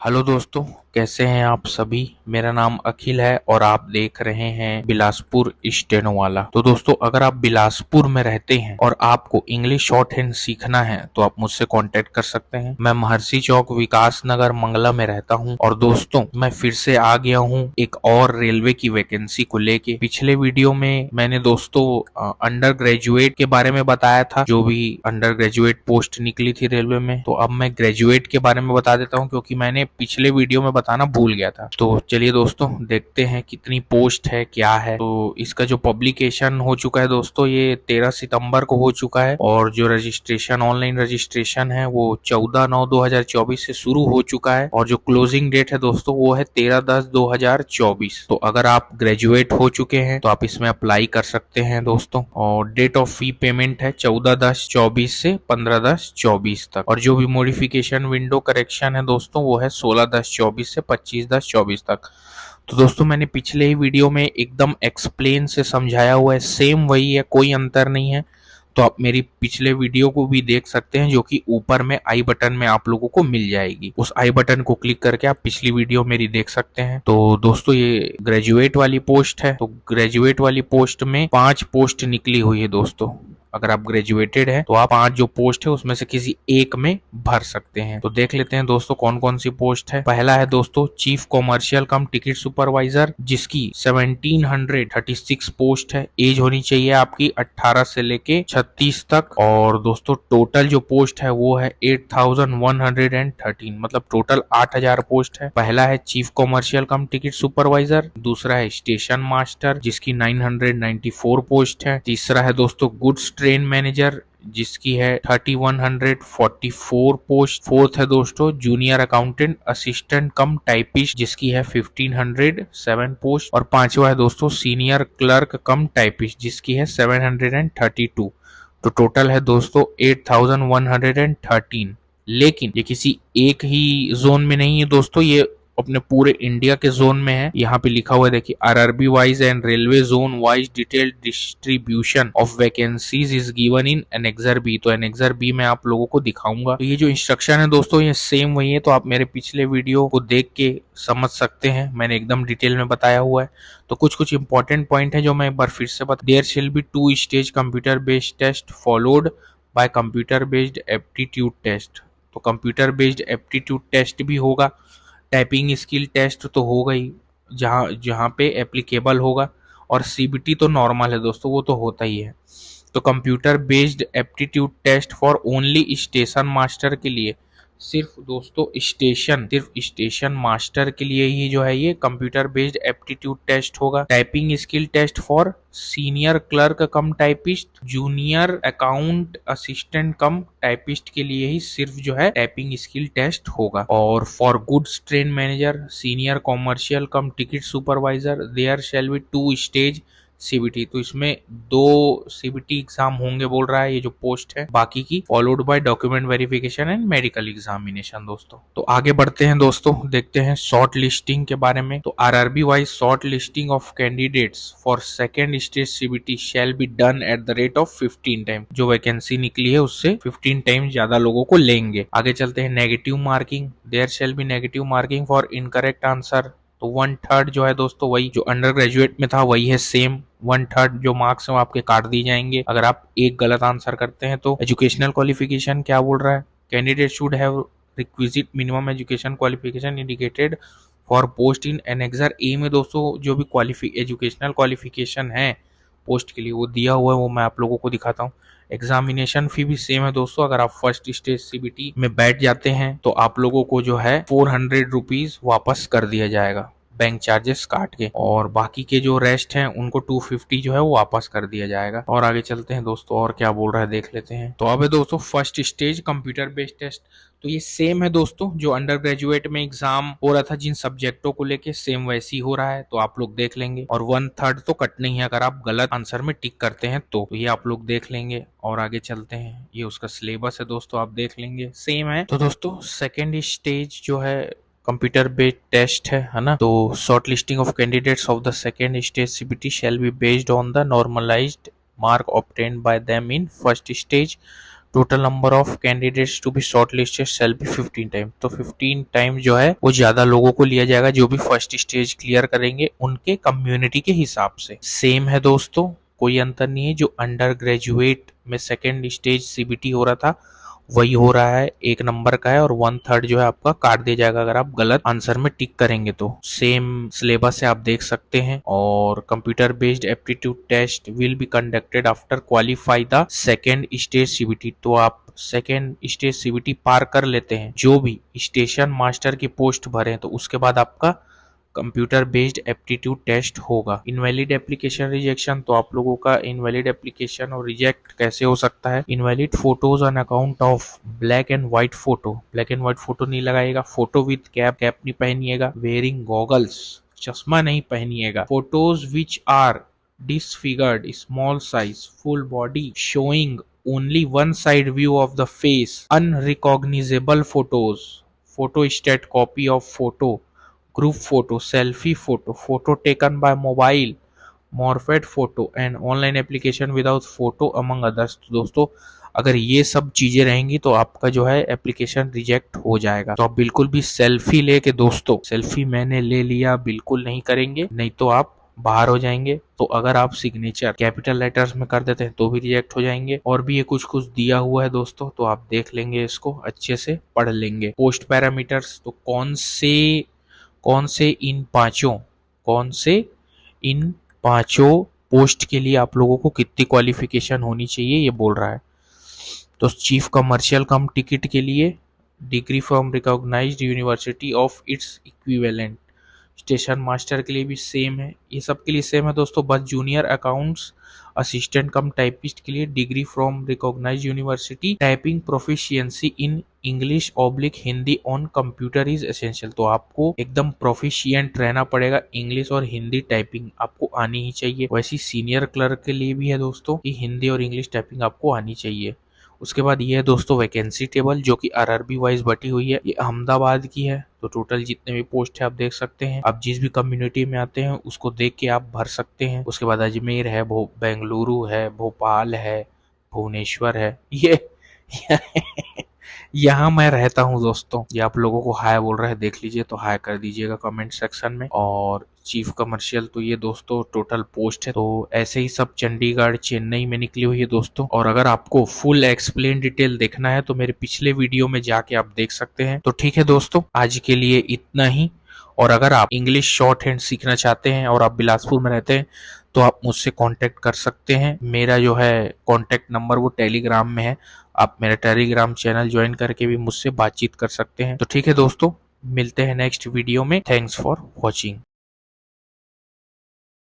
Hello दोस्तों, कैसे हैं आप सभी। मेरा नाम अखिल है और आप देख रहे हैं बिलासपुर स्टेनो वाला। तो दोस्तों, अगर आप बिलासपुर में रहते हैं और आपको इंग्लिश शॉर्ट हैंड सीखना है तो आप मुझसे कांटेक्ट कर सकते हैं। मैं महर्षि चौक, विकास नगर, मंगला में रहता हूं। और दोस्तों, मैं फिर से आ गया हूं एक और रेलवे की वैकेंसी को लेके। पिछले वीडियो में मैंने दोस्तों अंडर ग्रेजुएट के बारे में बताया था, जो भी अंडर ग्रेजुएट पोस्ट निकली थी रेलवे में। तो अब मैं ग्रेजुएट के बारे में बता देता हूँ, क्योंकि मैंने पिछले वीडियो में बताना भूल गया था। तो चलिए दोस्तों, देखते हैं कितनी पोस्ट है, क्या है। तो इसका जो पब्लिकेशन हो चुका है दोस्तों, ये 13 सितंबर को हो चुका है। और जो रजिस्ट्रेशन, ऑनलाइन रजिस्ट्रेशन है, वो 14/9/2024 से शुरू हो चुका है। और जो क्लोजिंग डेट है दोस्तों, वो है 13/10/2024। तो अगर आप ग्रेजुएट हो चुके हैं तो आप इसमें अप्लाई कर सकते हैं दोस्तों। और डेट ऑफ फी पेमेंट है 14/10/24 से 15/10/24 तक। और जो भी मॉडिफिकेशन, विंडो करेक्शन है दोस्तों, वो है 16/10/24 से 25/10/24 तक। तो दोस्तों, मैंने पिछले ही वीडियो में एकदम एक्सप्लेन से समझाया हुआ है, सेम वही है, कोई अंतर नहीं है। तो आप मेरी पिछले वीडियो को भी देख सकते हैं, जो कि ऊपर में आई बटन में आप लोगों को मिल जाएगी। उस आई बटन को क्लिक करके आप पिछली वीडियो मेरी देख सकते हैं। तो दोस्तों, ये ग्रेजुएट वाली पोस्ट है। तो ग्रेजुएट वाली पोस्ट में 5 पोस्ट निकली हुई है दोस्तों। अगर आप ग्रेजुएटेड हैं तो आप 5 जो पोस्ट है उसमें से किसी एक में भर सकते हैं। तो देख लेते हैं दोस्तों कौन कौन सी पोस्ट है। पहला है दोस्तों chief commercial cum ticket supervisor, जिसकी 1736 पोस्ट है। एज होनी चाहिए आपकी 18 से लेके 36 तक। और दोस्तों, टोटल जो पोस्ट है वो है 8113, मतलब टोटल 8000 पोस्ट है। पहला है chief commercial cum ticket supervisor. दूसरा है स्टेशन मास्टर, जिसकी 994 पोस्ट है। तीसरा है दोस्तों गुड्स ट्रेन मैनेजर, जिसकी है 3144 पोस्ट। फोर्थ है दोस्तों junior accountant assistant cum typist, जिसकी है 1507 पोस्ट। और पांचवा है दोस्तों सीनियर क्लर्क कम टाइपिस्ट, जिसकी है 732। तो टोटल है दोस्तों 8113। लेकिन ये किसी एक ही जोन में नहीं है दोस्तों, ये अपने पूरे इंडिया के जोन में है। यहाँ पे लिखा हुआ है, देखिए, RRB wise and railway zone wise detailed distribution of vacancies is given in annexure B. तो एनेक्सर बी मैं आप लोगों को दिखाऊंगा। तो ये जो इंस्ट्रक्शन है दोस्तों, ये सेम वही है। तो आप मेरे पिछले वीडियो को देख के समझ सकते हैं, मैंने एकदम डिटेल में बताया हुआ है। तो कुछ कुछ इंपॉर्टेंट पॉइंट है जो मैं एक बार फिर से बता। There shall be 2 stage computer based test followed by computer based aptitude test. तो कंप्यूटर बेस्ड एप्टीट्यूड टेस्ट भी होगा। टाइपिंग स्किल टेस्ट तो होगा ही, जहाँ जहाँ पे एप्लीकेबल होगा। और सीबीटी तो नॉर्मल है दोस्तों, वो तो होता ही है। तो computer based aptitude test for only station master के लिए, सिर्फ स्टेशन मास्टर के लिए ही जो है ये कंप्यूटर बेस्ड एप्टीट्यूड टेस्ट होगा। Typing skill test for senior clerk cum typist, junior account assistant cum typist के लिए ही सिर्फ जो है टाइपिंग स्किल टेस्ट होगा। और for goods train manager, senior commercial cum ticket supervisor, there shall be 2 stage CBT. तो इसमें 2 सीबीटी एग्जाम होंगे बोल रहा है ये जो पोस्ट है, बाकी की followed by document verification and medical examination दोस्तों। तो आगे बढ़ते हैं दोस्तों, देखते हैं शॉर्ट लिस्टिंग के बारे में। तो RRB wise short listing of candidates for second stage CBT shall be done at the rate of 15 time. जो वैकेंसी निकली है उससे 15 टाइम ज्यादा लोगों को लेंगे। आगे चलते हैं negative marking. There shall be negative marking for incorrect answer. तो 1/3 जो है दोस्तों, वही जो अंडर ग्रेजुएट में था वही है सेम। 1/3 जो मार्क्स हैं आपके काट दिए जाएंगे अगर आप एक गलत आंसर करते हैं। तो एजुकेशनल क्वालिफिकेशन क्या बोल रहा है, candidate should have requisite minimum education qualification indicated for post in annexure A में। दोस्तों, जो भी एजुकेशनल क्वालिफिकेशन है पोस्ट के लिए वो दिया हुआ है, वो मैं आप लोगों को दिखाता हूँ। एग्जामिनेशन फी भी सेम है दोस्तों। अगर आप फर्स्ट स्टेज सीबीटी में बैठ जाते हैं तो आप लोगों को जो है 400 रुपीज वापस कर दिया जाएगा, बैंक चार्जेस काट के। और बाकी के जो रेस्ट हैं उनको 250 जो है वो वापस कर दिया जाएगा। और आगे चलते हैं दोस्तों, और क्या बोल रहा है देख लेते हैं। तो अब है दोस्तों first stage computer based test. तो ये सेम है दोस्तों, जो अंडर ग्रेजुएट में एग्जाम हो रहा था जिन सब्जेक्टों को लेके, सेम वैसी हो रहा है। तो आप लोग देख लेंगे। और 1/3 तो कटना ही है अगर आप गलत आंसर में टिक करते हैं तो ये आप लोग देख लेंगे। और आगे चलते हैं, ये उसका सिलेबस है दोस्तों, आप देख लेंगे, सेम है। तो दोस्तों, सेकेंड स्टेज जो है कंप्यूटर बेस्ड टेस्ट है ना। तो short listing of candidates of the second stage CBT shall be based on the normalised mark obtained by them in first stage. Total number of candidates to be short listed shall be 15 time. तो 15 time जो है वो ज्यादा लोगों को लिया जाएगा जो भी फर्स्ट स्टेज क्लियर करेंगे उनके कम्युनिटी के हिसाब से। सेम है दोस्तों, कोई अंतर नहीं है। जो अंडर ग्रेजुएट में सेकेंड स्टेज सीबीटी हो रहा था वही हो रहा है, 1 नंबर का है और 1/3 जो है आपका काट दिया जाएगा अगर आप गलत आंसर में टिक करेंगे तो। सेम सिलेबस है, आप देख सकते हैं। और computer based aptitude test will be conducted after qualify the second stage CBT. तो आप सेकेंड स्टेज सीबीटी पार कर लेते हैं, जो भी स्टेशन मास्टर की पोस्ट भरे तो उसके बाद आपका कंप्यूटर बेस्ड एप्टीट्यूड टेस्ट होगा। इनवैलिड एप्लीकेशन रिजेक्शन, तो आप लोगों का इनवैलिड एप्लीकेशन और रिजेक्ट कैसे हो सकता है? Invalid photos on account of black and white photo. Black and white photo नहीं लगाएगा। फोटो विथ कैप, कैप नहीं पहनिएगा। वेयरिंग गॉगल्स, चश्मा नहीं पहनिएगा। Photos which are disfigured, small size, full body, showing only one side view of the face, unrecognizable photos, photo stat copy of photo, group photo, selfie photo, photo taken by mobile, morphed photo and online application without photo among others। तो दोस्तों अगर ये सब चीजें रहेंगी तो आपका जो है एप्लीकेशन रिजेक्ट हो जाएगा। तो आप बिल्कुल भी सेल्फी लेके, दोस्तों सेल्फी मैंने ले लिया बिल्कुल नहीं करेंगे, नहीं तो आप बाहर हो जाएंगे। तो अगर आप सिग्नेचर कैपिटल लेटर्स में कर देते हैं तो भी रिजेक्ट हो जाएंगे। और भी ये कुछ कुछ दिया हुआ है दोस्तों, तो आप देख लेंगे, इसको अच्छे से पढ़ लेंगे। पोस्ट पैरामीटर्स, तो कौन से इन पांचों पोस्ट के लिए आप लोगों को कितनी क्वालिफिकेशन होनी चाहिए ये बोल रहा है। तो चीफ कमर्शियल कम टिकट के लिए degree from recognised university of its equivalent. Station master के लिए भी सेम है, ये सब के लिए सेम है दोस्तों। बस junior accounts assistant cum typist के लिए degree from recognised university, typing proficiency in English oblique Hindi on computer is essential. तो आपको एकदम प्रोफिशिएंट रहना पड़ेगा, इंग्लिश और हिंदी टाइपिंग आपको आनी ही चाहिए। वैसे सीनियर क्लर्क के लिए भी है दोस्तों कि हिंदी और इंग्लिश टाइपिंग आपको आनी चाहिए। उसके बाद ये है दोस्तों वैकेंसी टेबल, जो कि आरआरबी वाइज बटी हुई है। ये अहमदाबाद की है, तो टोटल जितने भी पोस्ट है आप देख सकते हैं। आप जिस भी कम्युनिटी में आते हैं उसको देख के आप भर सकते हैं। उसके बाद अजमेर है, बेंगलुरु है, भोपाल है, भुवनेश्वर है। ये यहाँ मैं रहता हूँ दोस्तों। ये आप लोगों को हाय बोल रहा है, देख लीजिए तो हाय कर दीजिएगा कमेंट सेक्शन में। और चीफ कमर्शियल, तो ये दोस्तों टोटल पोस्ट है। तो ऐसे ही सब चंडीगढ़ चेन्नई में निकली हुई है दोस्तों। और अगर आपको फुल एक्सप्लेन डिटेल देखना है तो मेरे पिछले वीडियो में जाके आप देख सकते हैं। तो ठीक है दोस्तों, आज के लिए इतना ही। और अगर आप इंग्लिश शॉर्ट हैंड सीखना चाहते हैं और आप बिलासपुर में रहते हैं तो आप मुझसे कांटेक्ट कर सकते हैं। मेरा जो है कांटेक्ट नंबर वो टेलीग्राम में है, आप मेरा टेलीग्राम चैनल ज्वाइन करके भी मुझसे बातचीत कर सकते हैं। तो ठीक है दोस्तों, मिलते हैं नेक्स्ट वीडियो में। Thanks for watching.